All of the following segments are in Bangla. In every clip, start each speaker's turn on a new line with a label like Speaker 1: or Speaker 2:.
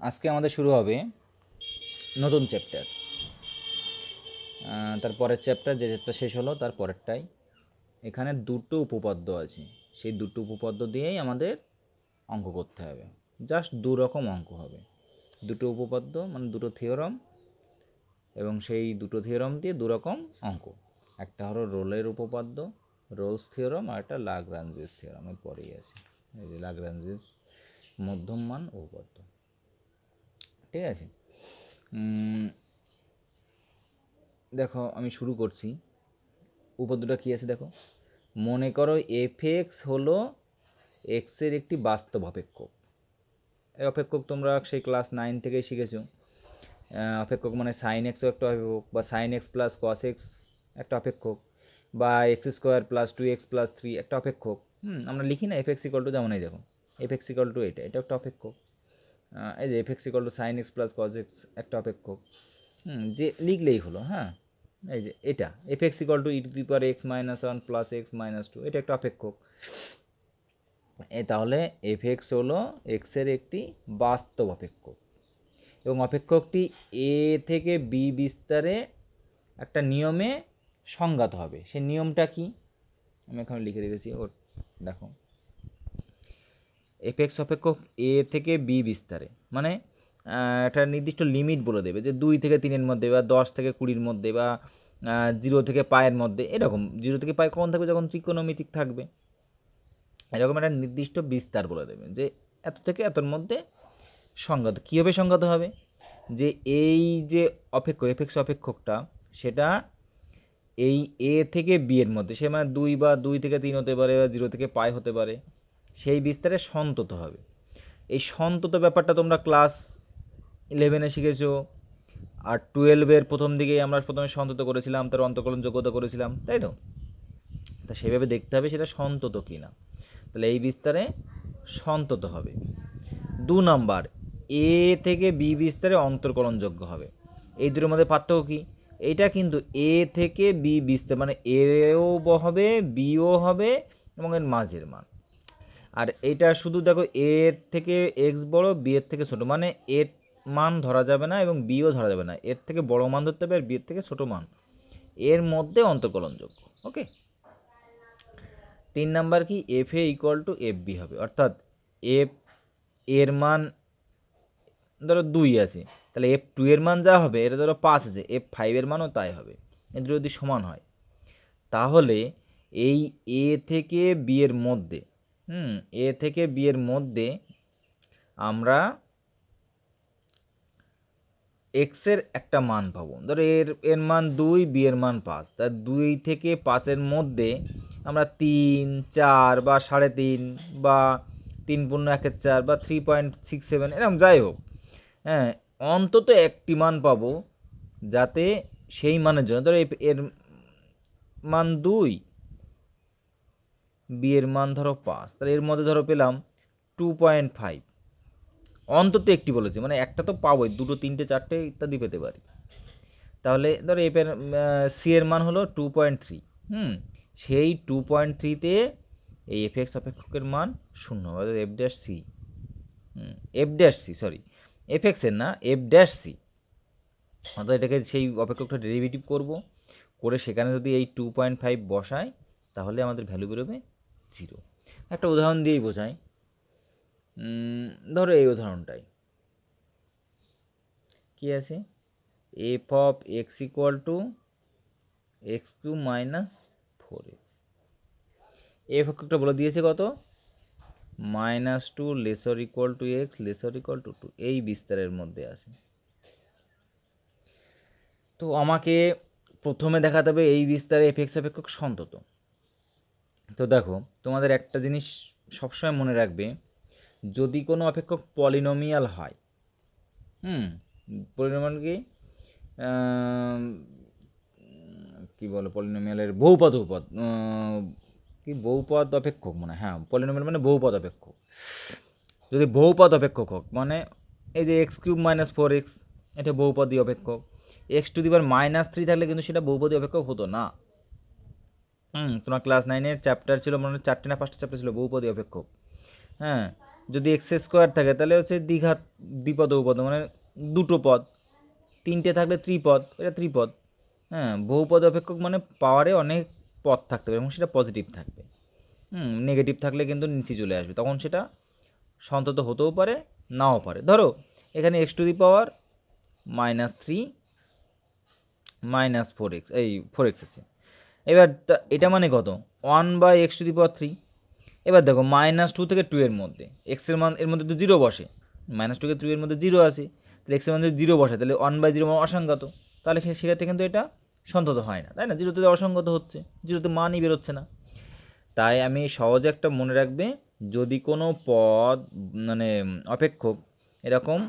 Speaker 1: আজকে আমাদের শুরু হবে নতুন চ্যাপ্টার। তার পরের চ্যাপ্টার, যে চ্যাপ্টার শেষ হলো তার পরেরটাই। এখানে দুটো উপপাদ্য আছে, সেই দুটো উপপাদ্য দিয়েই আমাদের অঙ্ক করতে হবে। জাস্ট দু রকম অঙ্ক হবে, দুটো উপপাদ্য মানে দুটো থিওরাম, এবং সেই দুটো থিওরাম দিয়ে দু রকম অঙ্ক। একটা হলো রোলের উপপাদ্য, রোলস থিওরাম, আর একটা লাগরাঞ্জেস থিওরাম। এর পরেই আছে এই যে লাগরাঞ্জেস মধ্যম মান উপপাদ্য। ঠিক আছে, দেখো আমি শুরু করছি। উপপাদ্যটা কী আছে দেখো। মনে করো এফ হলো এক্সের একটি বাস্তব অপেক্ষক। এই অপেক্ষক তোমরা সেই ক্লাস 9 থেকেই শিখেছো। অপেক্ষক মানে সাইন এক্সও একটা অপেক্ষক, বা sine x plus cos x একটা অপেক্ষক, বা x square plus 2x plus 3 একটা অপেক্ষক। আমরা লিখি না এফ এক্স ইকল টু, যেমন এই দেখো এফ এক্স ইকল টু এটা একটা অপেক্ষক। এই যে f x equal to sine x plus cos x একটা অপেক্ষক। যে লিখলেই হলো। হ্যাঁ, এই যে এটা f x equal to e to the power x minus 1 plus x minus 2, এটা একটা অপেক্ষক। তাহলে এফ এক্স হলো এক্সের একটি বাস্তব অপেক্ষক, এবং অপেক্ষকটি এ থেকে বি বিস্তারে একটা নিয়মে সংজ্ঞাত হবে। সেই নিয়মটা কি আমি এখানে লিখে রেখেছি, ও দেখো। এফ এক্স অপেক্ষক এ থেকে বি বিস্তারে মানে একটা নির্দিষ্ট লিমিট বলে দেবে, যে 2 থেকে 3-এর মধ্যে, বা 10 থেকে 20-র মধ্যে, বা 0 থেকে পায়ের মধ্যে। এরকম 0 থেকে পায় কখন থাকবে, যখন ত্রিকোণমিতিক থাকবে। এরকম একটা নির্দিষ্ট বিস্তার বলে দেবে, যে এত থেকে এতর মধ্যে সংজ্ঞাত। কীভাবে সংজ্ঞাত হবে, যে এই যে অপেক্ষক এফ এক্স অপেক্ষকটা, সেটা এই এ থেকে বি এর মধ্যে, সে মানে 2 বা 2 থেকে 3 হতে পারে, বা 0 থেকে পাই হতে পারে, সেই বিস্তারে সন্তত হবে। এই সন্তত ব্যাপারটা তোমরা ক্লাস 11-এ শিখেছো, আর 12-এর প্রথম দিকেই আমরা প্রথমে সন্তত করেছিলাম, তার অন্তকলন যোগ্যতা করেছিলাম, তাই তো? তা সেভাবে দেখতে হবে সেটা সন্তত কি না। তাহলে এই বিস্তারে সন্তত হবে। 2 নাম্বার, এ থেকে বি বিস্তারে অন্তর্কলনযোগ্য হবে। এই দুটোর মধ্যে পার্থক্য কী? এইটা কিন্তু এ থেকে বি বিস্তার মানে এও হবে, বিও হবে, এবং এর মাঝের মান। আর এইটা শুধু দেখো এর থেকে এক্স বড়, বি এর থেকে ছোট, মানে এর মান ধরা যাবে না এবং বিও ধরা যাবে না। এর থেকে বড় মান ধরতে হবে আর বি এর থেকে ছোট মান, এর মধ্যে অন্তর্কলনযোগ্য। ওকে। 3 নাম্বার কি, f a equal to f b হবে, অর্থাৎ এফ এর মান ধরো 2 আছে, তাহলে এফ 2 এর মান যা হবে, এটা ধরো 5 আছে, এফ 5 এর মানও তাই হবে। এদের যদি সমান হয়, তাহলে এই এ থেকে বি এর মধ্যে, এ থেকে বি এর মধ্যে আমরা এক্সের একটা মান পাবো। ধরো এর মান 2, বি এর মান 5, তা 2 থেকে 5-এর মধ্যে আমরা 3, 4 বা 3.5 বা 3.1/4 বা 3.67 এরকম যাই হোক, হ্যাঁ, অন্তত একটি মান পাবো, যাতে সেই মানের জন্য ধরো এর মান 2, বি এর মান ধরো 5, তাহলে এর মধ্যে ধরো পেলাম 2.5। অন্তত একটি বলেছে, মানে একটা তো পাবোই, 2, 3, 4 ইত্যাদি পেতে পারি। তাহলে ধরো এফের সি এর মান হলো 2.3। সেই 2.3-তে এই এফ এক্স অপেক্ষকের মান 0, অর্থাৎ f dash c, sorry f এক্সের না, এফ ড্যাশ সি। অর্থাৎ এটাকে সেই অপেক্ষকটা ডেরিভেটিভ করব, করে সেখানে যদি এই 2.5 বসাই, তাহলে আমাদের ভ্যালু বেরোবে 0। একটা উদাহরণ দিয়েই বোঝাই। ধরো এই উদাহরণটাই কি আছে, f of x equal to x cube minus 4x। এই অপেক্ষকটা বলে দিয়েছে কত, -2 lesser equal to x lesser equal to 2, এই বিস্তারের মধ্যে আছে। তো আমাকে প্রথমে দেখাতে হবে এই বিস্তারে এফ এক্স অপেক্ষক সন্তত। তো দেখো, তোমাদের একটা জিনিস সবসময় মনে রাখবে, যদি কোনো অপেক্ষক পলিনোমিয়াল হয়, পলিনোমিয়াল কি বলে, পলিনোমিয়ালের বহুপদ উপপদ, কি বহুপদ অপেক্ষক মনে হয়, হ্যাঁ পলিনোমিয়াল মানে বহুপদ অপেক্ষক। যদি বহুপদ অপেক্ষক হোক, মানে এই যে এক্স কিউব মাইনাস 4x, এটা বহুপদী অপেক্ষক। এক্স টু দি পাওয়ার -3 থাকলে কিন্তু সেটা বহুপদী অপেক্ষক হতো না। তোমার ক্লাস 9-এর চ্যাপ্টার ছিল মনে হয় 4টে না 5টা চ্যাপ্টার ছিল বহুপদী অপেক্ষক। হ্যাঁ, যদি এক্স স্কোয়ার থাকে তাহলে হচ্ছে দ্বিঘাত দ্বিপদ উপপদ, মানে দুটো পদ। তিনটে থাকলে ত্রিপদ, এটা ত্রিপদ। হ্যাঁ, বহুপদ অপেক্ষক মানে পাওয়ারে অনেক পদ থাকতে পারে এবং সেটা পজিটিভ থাকবে। নেগেটিভ থাকলে কিন্তু নিচে চলে আসবে, তখন সেটা সন্তত হতেও পারে নাও পারে। ধরো এখানে x⁻³ -3 -4x, এই 4x আছে। এবার এটা মানে কত, 1/x⁻3। এবার দেখো -2 থেকে 2 এর মধ্যে এক্সের মান, এর মধ্যে তো 0 বসে, -2 থেকে 2 এর মধ্যে 0 আছে, তাহলে এক্সের মান যদি 0 বসে তাহলে 1/0 মানে অসংগত, তাহলে সেক্ষেত্রে কিন্তু এটা সন্তত হয় না, তাই না? 0তে অসংগত হচ্ছে, 0তে মানই বেরোচ্ছে না। তাই আমি সহজে একটা মনে রাখবে, যদি কোনো পদ মানে অপেক্ষক এরকম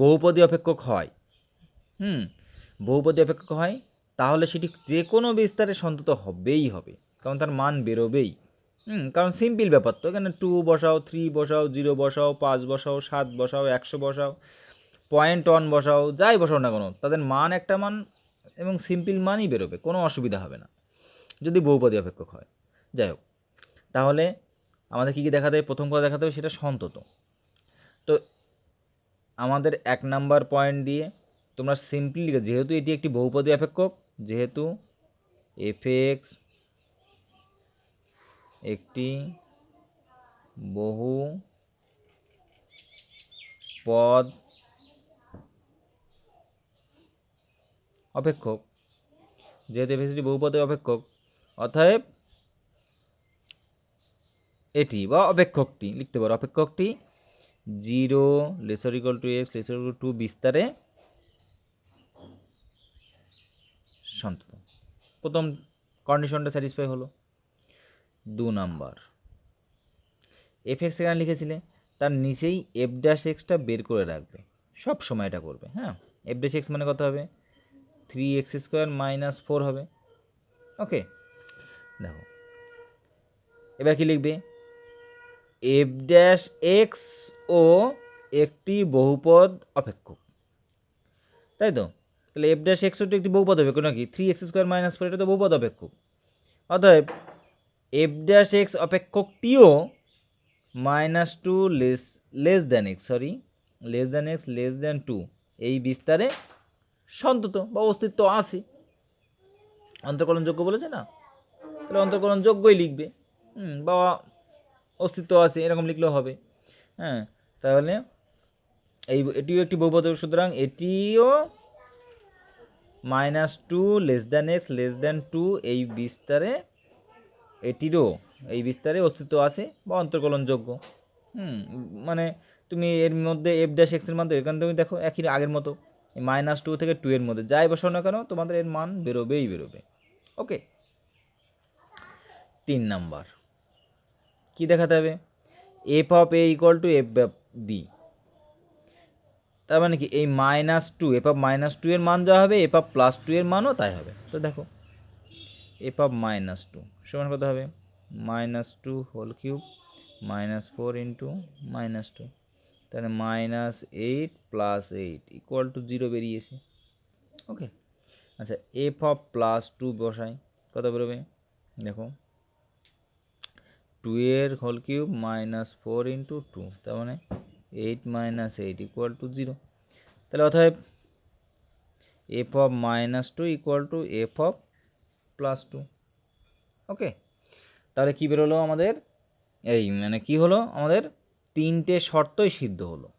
Speaker 1: বহুপদী অপেক্ষক হয়, বহুপদী অপেক্ষক হয়, তাহলে সেটি যে কোনো বিস্তারে সন্তত হবেই হবে, কারণ তার মান বেরোবেই। কারণ সিম্পল ব্যাপার তো, এখানে 2 বসাও, 3 বসাও, 0 বসাও, 5 বসাও, 7 বসাও, 100 বসাও, 0.1 বসাও, যাই বসাও না কেন, তাদের মান একটা মান এবং সিম্পল মানই বেরোবে, কোনো অসুবিধা হবে না যদি বহুপদী অপেক্ষক হয়। যাই হোক, তাহলে আমাদের কী কী দেখাতে হবে? প্রথম কথা দেখাতে হবে সেটা সন্তত। তো আমাদের 1 নাম্বার পয়েন্ট দিয়ে তোমরা সিম্পলি লিখে, যেহেতু এটি একটি বহুপদী অপেক্ষক, যেহেতু f(x) একটি বহু পদ অপেক্ষক, যেহেতু f(x) একটি বহুপদী অপেক্ষক, অতএব এটি বা অপেক্ষকটি লিখতে পারো, অপেক্ষকটি 0 ≤ x ≤ 2 বিস্তারে সন্তত। প্রথম কন্ডিশনটা স্যাটিসফাই হলো। 2 নাম্বার, f(x) এখানে লিখেছিলে, তার নিচেই f'(x)টা বের করে রাখবে, সব সময় এটা করবে। হ্যাঁ, f'(x) মানে কত হবে? 3x² - 4 হবে। ওকে, দেখো এবার কি লিখবে? f'(x) ও একটি বহুপদ অপেক্ষক, তাই তো? তাহলে f'(x) ও একটি বহুপদ অপেক্ষক নাকি? 3x² - 4 এটা তো বহুপদ অপেক্ষক। অতএব f'(x) অপেক্ষকটিও -2 (x) <(2) এই বিস্তারে সন্তত বা অস্তিত্ব আছে। অন্তর্কলনযোগ্য বলেছে না, তাহলে অন্তর্কলনযোগ্যই লিখবে, বা অস্তিত্ব আছে এরকম লিখলেও হবে। হ্যাঁ, তাহলে এটিও একটি বহুপদ, সুতরাং এটিও -2 (x) <(2) এই বিস্তারে, এটিরও এই বিস্তারে অস্তিত্ব আছে বা অন্তর্কলনযোগ্য। মানে তুমি এর মধ্যে f'(x) এর মান, তো এখানে তুমি দেখো একই আগের মতো, -2 থেকে 2 এর মধ্যে যাই বসাও না কেন তোমাদের এর মান বেরোবেই বেরোবে। ওকে, 3 নাম্বার কি দেখাতে হবে? f(a) = f(b), তার মানে কি এই -2 f(-2) এর মান যা হবে f(+2) এর মানও তাই হবে। তো দেখো f(-2) সমান কত হবে? -2 হোল কিউব -4 × -2, তাহলে -8 + 8 = 0 বেরিয়েছে। ওকে, আচ্ছা f(+2) বসাই, কত বেরোবে? দেখো 2 এর হোল কিউব -4 × 2, তার মানে 8 - 8 = 0। তাহলে অতএব f(-2) = f(+2). ওকে, তাহলে কি বেরোলো আমাদের? এই মানে কি হলো, আমাদের 3টে শর্তই সিদ্ধ হলো।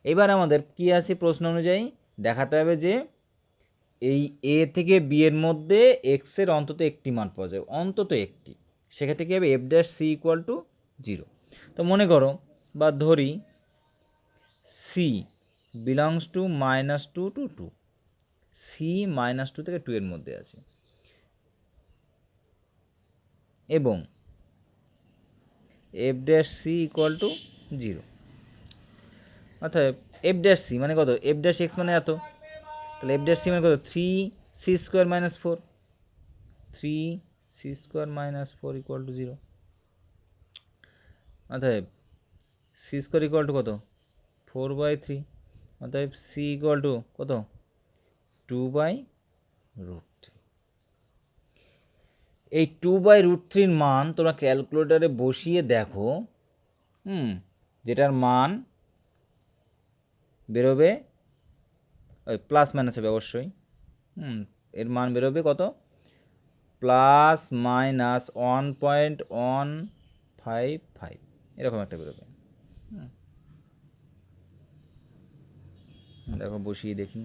Speaker 1: এবার আমাদের কি আছে? প্রশ্ন অনুযায়ী দেখাতে হবে যে এই a থেকে b এর মধ্যে x এর অন্তত একটি মান পাওয়া যায়, অন্তত একটি। সেক্ষেত্রে কী হবে? f'(c) = 0। তো মনে করো বা ধরি c belongs to -2 to 2, c -2 থেকে 2 এর মধ্যে আছে, এবং f'(c) = 0। অর্থাৎ f'(c) মানে কত? f'(x) মানে এত, তাহলে f'(c) মানে কত? 3c² - 4, 3c² - 4 = 0। অতএব c² কত? 4/3। অতএব c কত? 2/√3। এই 2/√3 মান তোমরা ক্যালকুলেটারে বসিয়ে দেখো যেটার মান বেরোবে ওই প্লাস মাইনাস হবে অবশ্যই। এর মান বেরোবে কত, +-1.155 এরকম একটা বেরোবে। দেখো বসিয়ে দেখি।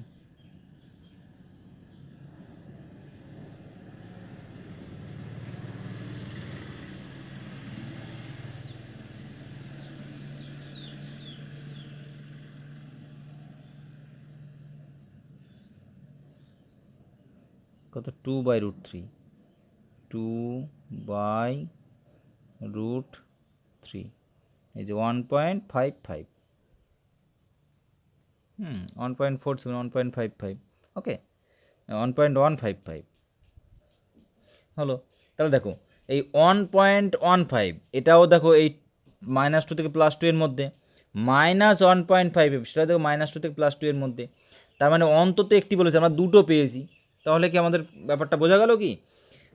Speaker 1: কত, 2/√3, 2/√3, এই যে 1.55, 1.47, 1.55, ওকে, 1.155 হলো। তাহলে দেখো এই 1.15 এটাও দেখো এই -2 থেকে +2 এর মধ্যে, -1.5 সেটা দেখো -2 থেকে +2 এর মধ্যে, তার মানে অন্তত একটি বলেছে, আমরা দুটো পেয়েছি। তাহলে কি আমাদের ব্যাপারটা বোঝা গেল কি?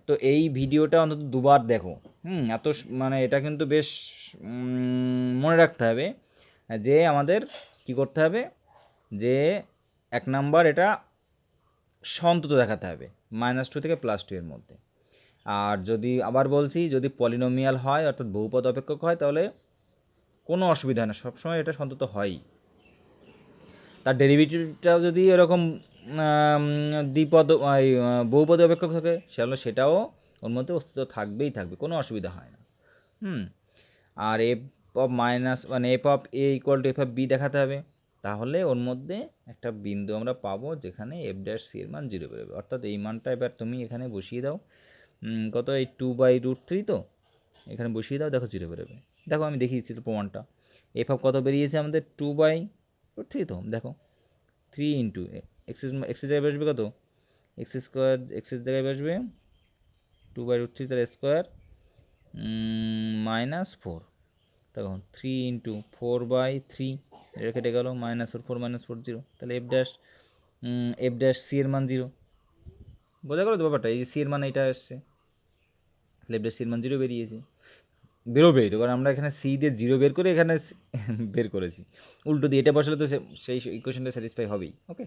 Speaker 1: তো এই ভিডিওটা অন্তত দুবার দেখো। এত মানে এটা কিন্তু বেশ মনে রাখতে হবে যে আমাদের কি করতে হবে, যে 1 নাম্বার এটা অন্তত দেখাতে হবে -2 থেকে +2 এর মধ্যে। আর যদি আবার বলছি, যদি পলিনোমিয়াল হয় অর্থাৎ বহুপদ অপেক্ষক হয় তাহলে কোনো অসুবিধা হয় না, সবসময় এটা অন্তত হয়ই। তার ডেরিভেটিভটাও যদি এরকম দ্বিপদ বহুপদী অপেক্ষক থাকে সেটাও ওর মধ্যে অস্তিত্ব থাকবেই থাকবে, কোনো অসুবিধা হয় না। আর এফ অফ মাইনাস মানে f of a equal to f of b দেখাতে হবে, তাহলে ওর মধ্যে একটা বিন্দু আমরা পাবো যেখানে এফ ড্যাশ সি এর মান 0 বেরোবে। অর্থাৎ এই মানটা এবার তুমি এখানে বসিয়ে দাও, কত, এই 2/√3 তো এখানে বসিয়ে দাও, দেখো 0 বেরোবে। দেখো আমি দেখিয়ে দিচ্ছি তো প্রমাণটা। এফ অফ কত বেরিয়েছে আমাদের, 2/√3, তো দেখো 3 ইন্টু এক্সের জায়গায় বসবে কত, x² এক্সের জায়গায় বসবে 2/√3, তার স্কোয়ার -4, তখন 3 ইন্টু 4/3, এটা কেটে গেল, -4 -4 0, তাহলে এফ ড্যাশ সি এর মান 0। বোঝা গেল তো ব্যাপারটা? এই যে সি এর মান এটা এসছে, তাহলে এফ ড্যাশ সি এর মান 0 বেরিয়েছে, বেরোবেই তো, কারণ আমরা এখানে সি দিয়ে 0 বের করে এখানে বের করেছি। উল্টো দিয়ে এটা বসালে তো সেই ইকুয়েশনটা স্যাটিসফাই হবেই। ওকে।